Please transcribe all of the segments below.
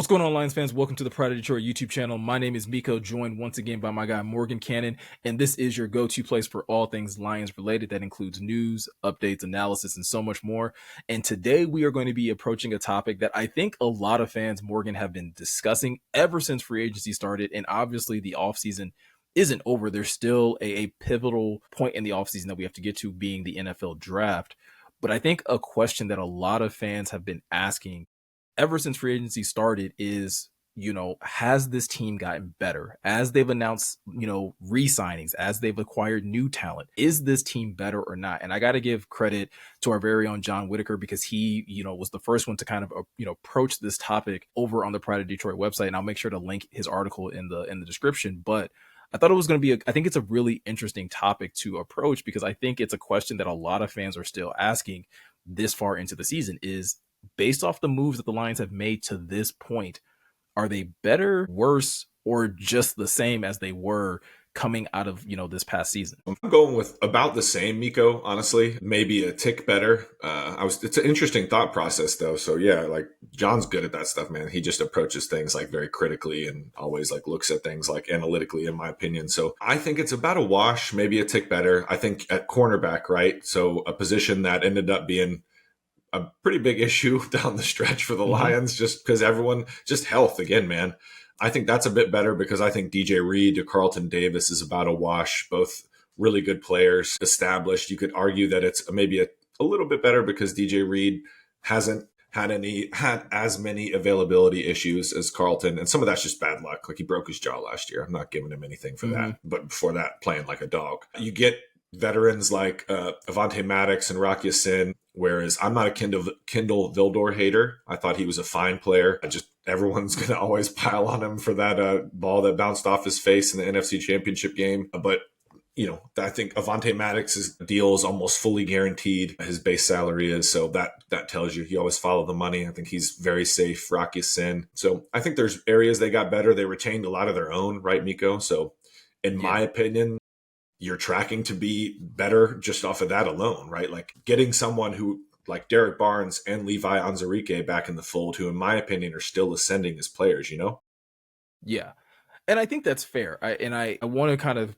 What's going on, Lions fans? Welcome to the Pride of Detroit YouTube channel. My name is Miko, joined once again by my guy Morgan Cannon, and this is your go-to place for all things Lions related. That includes news, updates, analysis, and so much more. And today we are going to be approaching a topic that I think a lot of fans, Morgan, have been discussing ever since free agency started. And obviously the offseason isn't over. There's still a pivotal point in the offseason that we have to get to, being the NFL draft. But I think a question that a lot of fans have been asking ever since free agency started is, has this team gotten better as they've announced, re-signings, as they've acquired new talent? Is this team better or not? And I got to give credit to our very own John Whitaker, because he, was the first one to kind of, approach this topic over on the Pride of Detroit website. And I'll make sure to link his article in the description. But I thought it was going to be, I think it's a really interesting topic to approach, because I think it's a question that a lot of fans are still asking this far into the season is, based off the moves that the Lions have made to this point, are they better, worse, or just the same as they were coming out of, this past season? I'm going with about the same, Miko, honestly. Maybe a tick better. It's an interesting thought process though. So yeah, like John's good at that stuff, man. He just approaches things like very critically and always like looks at things like analytically, in my opinion. So I think it's about a wash, maybe a tick better. I think at cornerback, right? So a position that ended up being a pretty big issue down the stretch for the Lions, just because everyone, just health again, man. I think that's a bit better, because I think DJ Reed to Carlton Davis is about a wash. Both really good players, established. You could argue that it's maybe a little bit better because DJ Reed hasn't had as many availability issues as Carlton, and some of that's just bad luck. Like, he broke his jaw last year. I'm not giving him anything for that, but before that, playing like a dog. You get veterans like Avonte Maddox and Rock Ya-Sin, whereas I'm not a Kendall Vildor hater. I thought he was a fine player. Everyone's going to always pile on him for that ball that bounced off his face in the NFC Championship game. But, I think Avonte Maddox's deal is almost fully guaranteed. His base salary is, so that tells you he always follow the money. I think he's very safe. Rock Ya-Sin. So I think there's areas they got better. They retained a lot of their own, right, Miko? So in my opinion, you're tracking to be better just off of that alone, right? Like getting someone who, like Derek Barnes and Levi Onwuzurike, back in the fold, who in my opinion are still ascending as players, Yeah. And I think that's fair. I want to kind of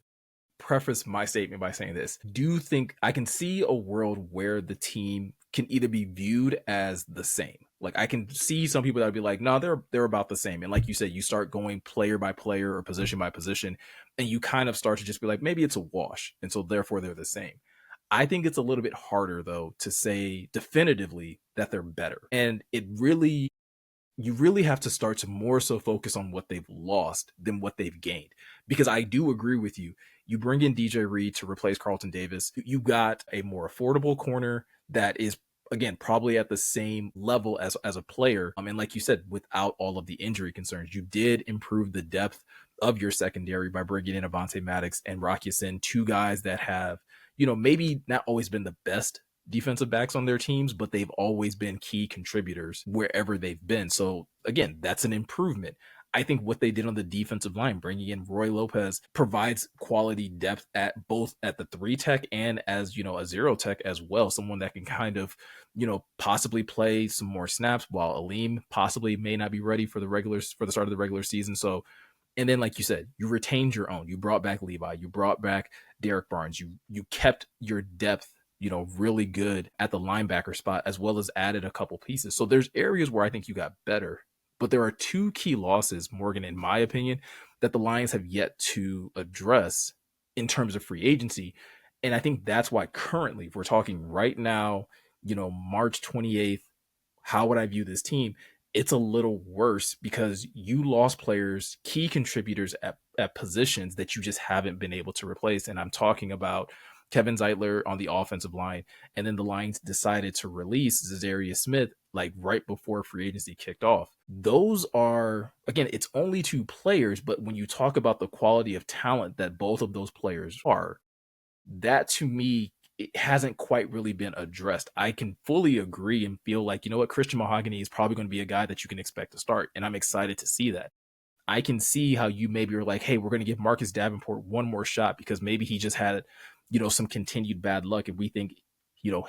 preface my statement by saying this. Do you think I can see a world where the team can either be viewed as the same? Like, I can see some people that would be like, no, they're about the same. And like you said, you start going player by player or position by position, and you kind of start to just be like, maybe it's a wash, and so therefore they're the same. I think it's a little bit harder though to say definitively that they're better. And you really have to start to more so focus on what they've lost than what they've gained. Because I do agree with you. You bring in DJ Reed to replace Carlton Davis. You got a more affordable corner that is, again, probably at the same level as a player. And like you said, without all of the injury concerns, you did improve the depth of your secondary by bringing in Avonte Maddox and Rock Ya-Sin, two guys that have, maybe not always been the best defensive backs on their teams, but they've always been key contributors wherever they've been. So again, that's an improvement. I think what they did on the defensive line, bringing in Roy Lopez, provides quality depth at both at the 3 tech and as, a 0 tech as well. Someone that can kind of, possibly play some more snaps, while Aleem possibly may not be ready for the start of the regular season. So, and then, like you said, you retained your own. You brought back Levi. You brought back Derek Barnes. You kept your depth, really good at the linebacker spot, as well as added a couple pieces. So there's areas where I think you got better. But there are two key losses, Morgan, in my opinion, that the Lions have yet to address in terms of free agency. And I think that's why currently, if we're talking right now, March 28th, how would I view this team? It's a little worse because you lost players, key contributors at positions that you just haven't been able to replace. And I'm talking about Kevin Zeitler on the offensive line. And then the Lions decided to release Za'Darius Smith like right before free agency kicked off. Those are, again, it's only two players, but when you talk about the quality of talent that both of those players are, that to me, it hasn't quite really been addressed. I can fully agree and feel like, Christian Mahogany is probably going to be a guy that you can expect to start. And I'm excited to see that. I can see how you maybe are like, hey, we're going to give Marcus Davenport one more shot because maybe he just had, some continued bad luck. And we think,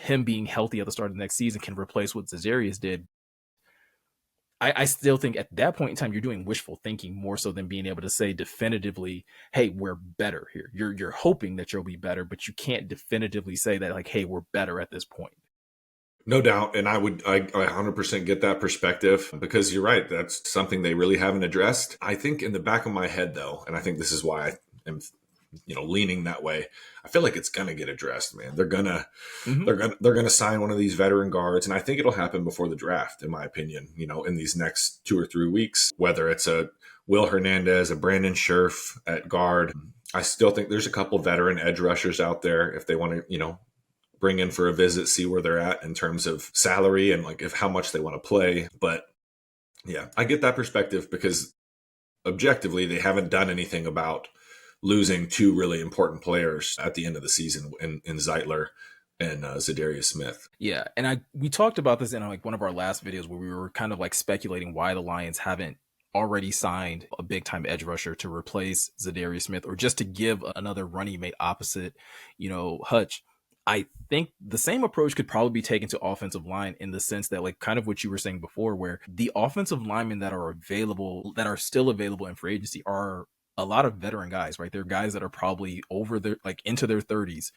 him being healthy at the start of the next season can replace what Za'Darius did. I still think at that point in time, you're doing wishful thinking more so than being able to say definitively, hey, we're better here. You're hoping that you'll be better, but you can't definitively say that, like, hey, we're better at this point. No doubt. And I 100% get that perspective because you're right. That's something they really haven't addressed. I think in the back of my head, though, and I think this is why I am, leaning that way. I feel like it's going to get addressed, man. Hmm. They're gonna sign one of these veteran guards, and I think it'll happen before the draft, in my opinion. In these next 2 or 3 weeks, whether it's a Will Hernandez, a Brandon Scherf at guard. I still think there's a couple veteran edge rushers out there if they want to, bring in for a visit, see where they're at in terms of salary and like if how much they want to play. But yeah, I get that perspective because objectively they haven't done anything about losing two really important players at the end of the season in Zeitler and Zadarius Smith. Yeah, and we talked about this in like one of our last videos where we were kind of like speculating why the Lions haven't already signed a big time edge rusher to replace Zadarius Smith or just to give another running mate opposite, Hutch. I think the same approach could probably be taken to offensive line in the sense that, like, kind of what you were saying before, where the offensive linemen that are available, that are still available in free agency, are a lot of veteran guys, right? They're guys that are probably over their, like, into their 30s,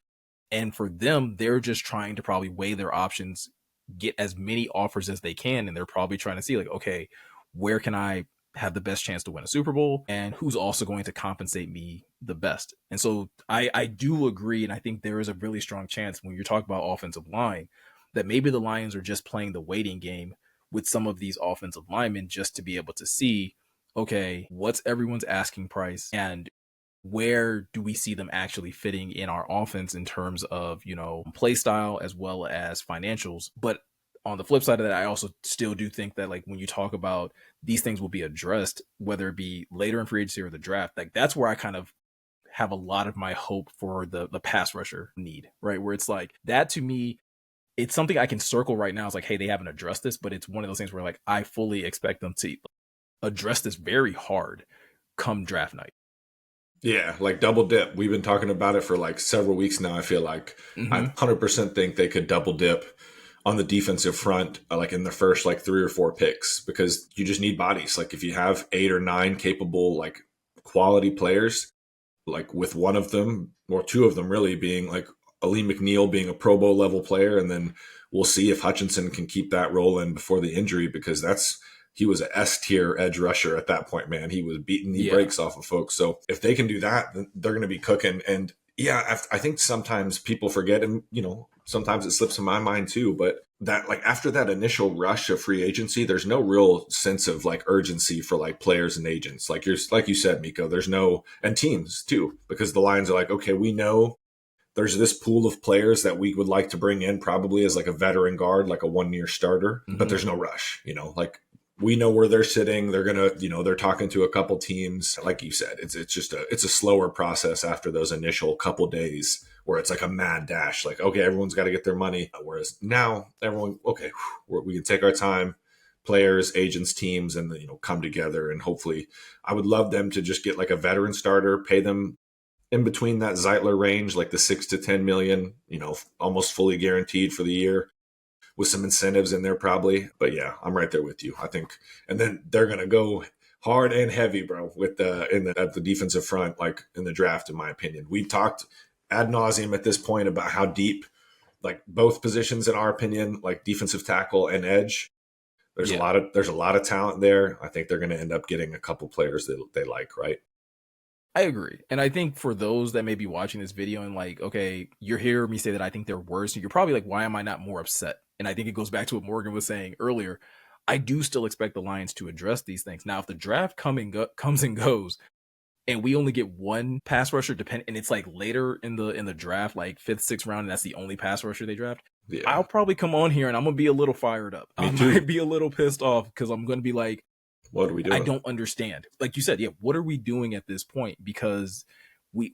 and for them, they're just trying to probably weigh their options, get as many offers as they can. And they're probably trying to see, like, okay, where can I have the best chance to win a Super Bowl? And who's also going to compensate me the best? And so I do agree. And I think there is a really strong chance when you're talking about offensive line that maybe the Lions are just playing the waiting game with some of these offensive linemen just to be able to see, okay, what's everyone's asking price? And where do we see them actually fitting in our offense in terms of, play style as well as financials? But on the flip side of that, I also still do think that, like, when you talk about these things will be addressed, whether it be later in free agency or the draft, like that's where I kind of have a lot of my hope for the pass rusher need, right? Where it's like that to me, it's something I can circle right now. It's like, hey, they haven't addressed this, but it's one of those things where, like, I fully expect them to address this very hard come draft night. Yeah, like double dip. We've been talking about it for like several weeks now. I feel like I Mm-hmm. 100% think they could double dip on the defensive front, like in the first like 3 or 4 picks, because you just need bodies. Like if you have 8 or 9 capable, like quality players, like with one of them or two of them really being like Ali McNeil being a Pro Bowl level player, and then we'll see if Hutchinson can keep that rolling before the injury because he was a S tier edge rusher at that point, man. He was beating the Yeah. brakes off of folks. So if they can do that, then they're going to be cooking. And yeah, I think sometimes people forget, and sometimes it slips in my mind too. But that like after that initial rush of free agency, there's no real sense of like urgency for like players and agents. Like you said, Miko, there's no, and teams too, because the Lions are like, okay, we know there's this pool of players that we would like to bring in probably as like a veteran guard, like a 1 year starter, but Mm-hmm. there's no rush, like we know where they're sitting. They're going to, they're talking to a couple teams. Like you said, it's just it's a slower process after those initial couple days where it's like a mad dash. Like, okay, everyone's got to get their money. Whereas now everyone, okay, we can take our time, players, agents, teams, and come together. And hopefully I would love them to just get like a veteran starter, pay them in between that Zeitler range, like the 6 to 10 million, almost fully guaranteed for the year with some incentives in there probably. But yeah, I'm right there with you. I think, and then they're going to go hard and heavy, bro, with at the defensive front, like in the draft, in my opinion. We talked ad nauseum at this point about how deep, like both positions, in our opinion, like defensive tackle and edge. Yeah. There's a lot of talent there. I think they're going to end up getting a couple players that they like, right? I agree. And I think for those that may be watching this video and like, okay, you're hearing me say that I think they're worse, you're probably like, why am I not more upset? And I think it goes back to what Morgan was saying earlier. I do still expect the Lions to address these things. Now, if the draft comes and goes, and we only get one pass rusher, and it's like later in the draft, like fifth, sixth round, and that's the only pass rusher they draft, Yeah, I'll probably come on here and I'm gonna be a little fired up. I me might too. be a little pissed off because I'm gonna be like, What are we I doing? don't understand. Like you said, yeah, what are we doing at this point? Because we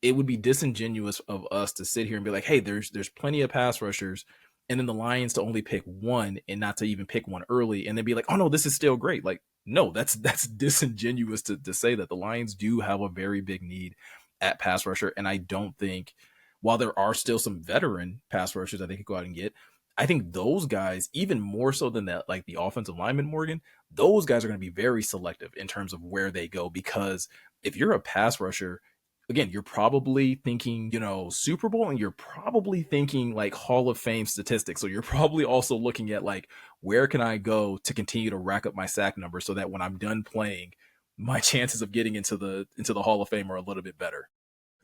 it would be disingenuous of us to sit here and be like, hey, there's plenty of pass rushers, and then the Lions to only pick one and not to even pick one early, and then be like, oh no, this is still great. Like, no, that's disingenuous to say that. The Lions do have a very big need at pass rusher, and I don't think, while there are still some veteran pass rushers that they could go out and get, I think those guys, even more so than that, like the offensive lineman Morgan, those guys are going to be very selective in terms of where they go. Because if you're a pass rusher, again, you're probably thinking, Super Bowl, and you're probably thinking like Hall of Fame statistics. So you're probably also looking at like, where can I go to continue to rack up my sack number so that when I'm done playing, my chances of getting into the Hall of Fame are a little bit better.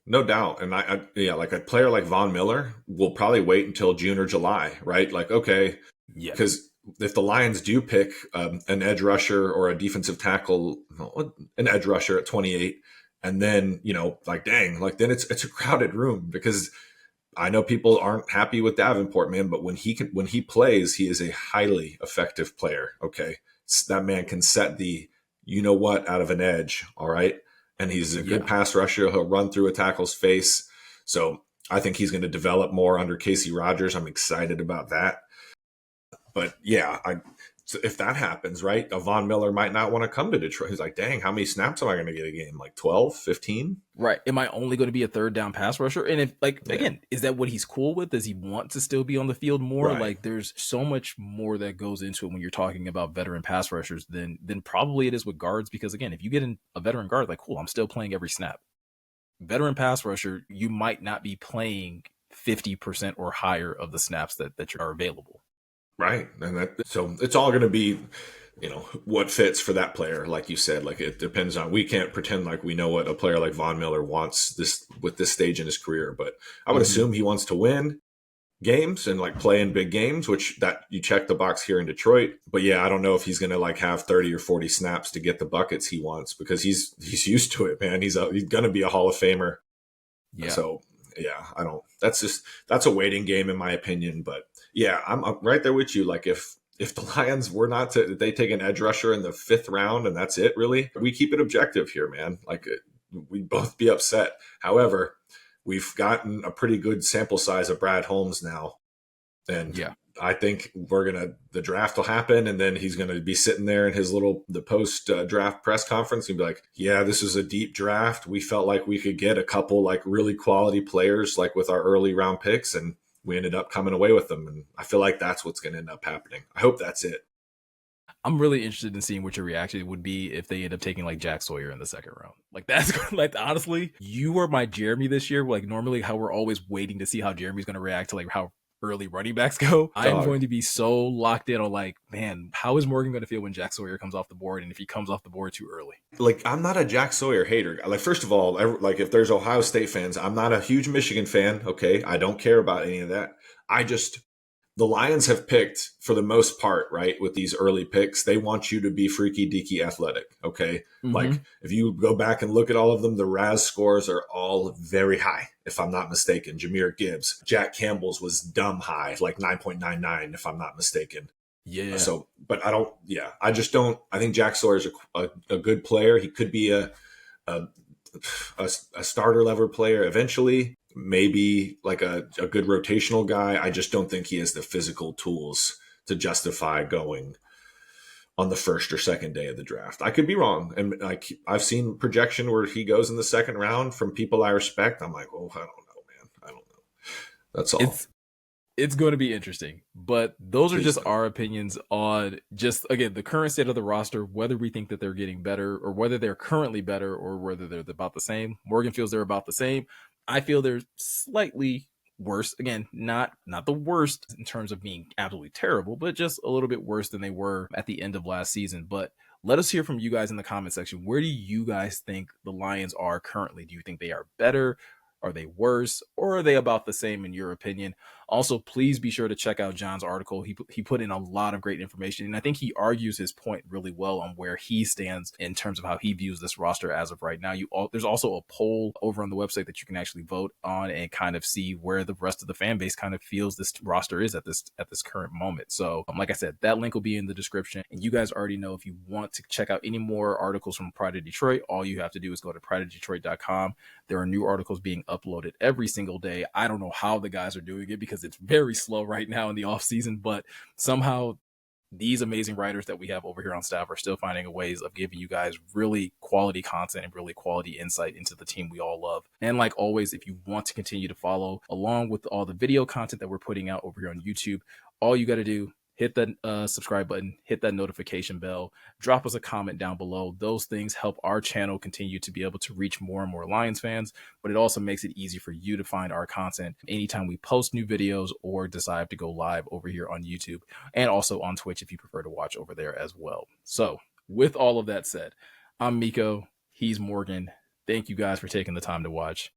No doubt. And yeah, like a player like Von Miller will probably wait until June or July, right? Like, okay, Yeah. because if the Lions do pick an edge rusher or a defensive tackle, no, an edge rusher at 28, and then, like, dang, like then it's a crowded room because I know people aren't happy with Davenport, man, but when he plays, he is a highly effective player. Okay. That man can set the what out of an edge. All right. And he's a good Yeah. pass rusher. He'll run through a tackle's face. So I think he's going to develop more under Casey Rogers. I'm excited about that. But yeah, so if that happens, right, a Von Miller might not want to come to Detroit. He's like, dang, how many snaps am I going to get a game? Like 12, 15? Right. Am I only going to be a third down pass rusher? And if, like, Yeah. again, is that what he's cool with? Does he want to still be on the field more? Right. Like, there's so much more that goes into it when you're talking about veteran pass rushers than probably it is with guards. Because again, if you get in a veteran guard, like, cool, I'm still playing every snap. Veteran pass rusher, you might not be playing 50% or higher of the snaps that are available. Right. And so it's all going to be, what fits for that player. Like you said, like it depends on, we can't pretend like we know what a player like Von Miller wants with this stage in his career, but I would assume he wants to win games and like play in big games, which that you check the box here in Detroit. But yeah, I don't know if he's going to like have 30 or 40 snaps to get the buckets he wants because he's used to it, man. He's going to be a Hall of Famer. Yeah. So yeah, that's a waiting game in my opinion. But yeah, I'm right there with you. Like if the Lions were not to, they take an edge rusher in the 5th round and that's it, really, we keep it objective here, man. Like we'd both be upset. However, we've gotten a pretty good sample size of Brad Holmes now. And Yeah. I think the draft will happen, and then he's gonna be sitting there in the post draft press conference and be like, "Yeah, this is a deep draft. We felt like we could get a couple like really quality players like with our early round picks, and we ended up coming away with them." And I feel like that's what's gonna end up happening. I hope that's it. I'm really interested in seeing what your reaction would be if they end up taking like Jack Sawyer in the 2nd round. Like that's like honestly, you were my Jeremy this year. Like normally how we're always waiting to see how Jeremy's going to react to like how early running backs go. I am going to be so locked in on like, man, how is Morgan going to feel when Jack Sawyer comes off the board, and if he comes off the board too early? Like I'm not a Jack Sawyer hater. Like first of all, like if there's Ohio State fans, I'm not a huge Michigan fan. Okay, I don't care about any of that. The Lions have picked for the most part, right? With these early picks, they want you to be freaky deaky athletic. Okay. Like if you go back and look at all of them, the RAS scores are all very high, if I'm not mistaken. Jameer Gibbs, Jack Campbell's was dumb high, like 9.99, if I'm not mistaken. Yeah. So, but I just don't, I think Jack Sawyer's a good player. He could be a starter level player eventually, maybe like a good rotational guy. I just don't think he has the physical tools to justify going on the 1st or 2nd day of the draft. I could be wrong. And like I've seen projection where he goes in the 2nd round from people I respect. I'm like, oh, I don't know, man. I don't know. That's all. It's going to be interesting, but those are just do. our opinions on just, again, the current state of the roster, whether we think that they're getting better or whether they're currently better or whether they're about the same. Morgan feels they're about the same. I feel they're slightly worse. Again, not the worst in terms of being absolutely terrible, but just a little bit worse than they were at the end of last season. But let us hear from you guys in the comment section. Where do you guys think the Lions are currently? Do you think they are better? Are they worse, or are they about the same in your opinion? Also, please be sure to check out John's article. He put in a lot of great information, and I think he argues his point really well on where he stands in terms of how he views this roster as of right now. There's also a poll over on the website that you can actually vote on and kind of see where the rest of the fan base kind of feels this roster is at this current moment. So, like I said, that link will be in the description, and you guys already know if you want to check out any more articles from Pride of Detroit, all you have to do is go to prideofdetroit.com. There are new articles being uploaded every single day. I don't know how the guys are doing it because it's very slow right now in the off season, but somehow these amazing writers that we have over here on staff are still finding ways of giving you guys really quality content and really quality insight into the team we all love. And like always, if you want to continue to follow along with all the video content that we're putting out over here on YouTube, All you got to do, hit that subscribe button, hit that notification bell, drop us a comment down below. Those things help our channel continue to be able to reach more and more Lions fans, but it also makes it easy for you to find our content anytime we post new videos or decide to go live over here on YouTube and also on Twitch if you prefer to watch over there as well. So, with all of that said, I'm Miko. He's Morgan. Thank you guys for taking the time to watch,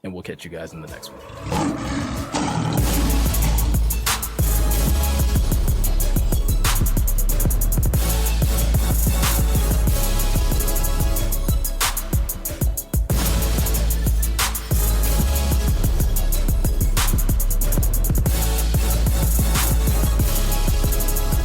and we'll catch you guys in the next one.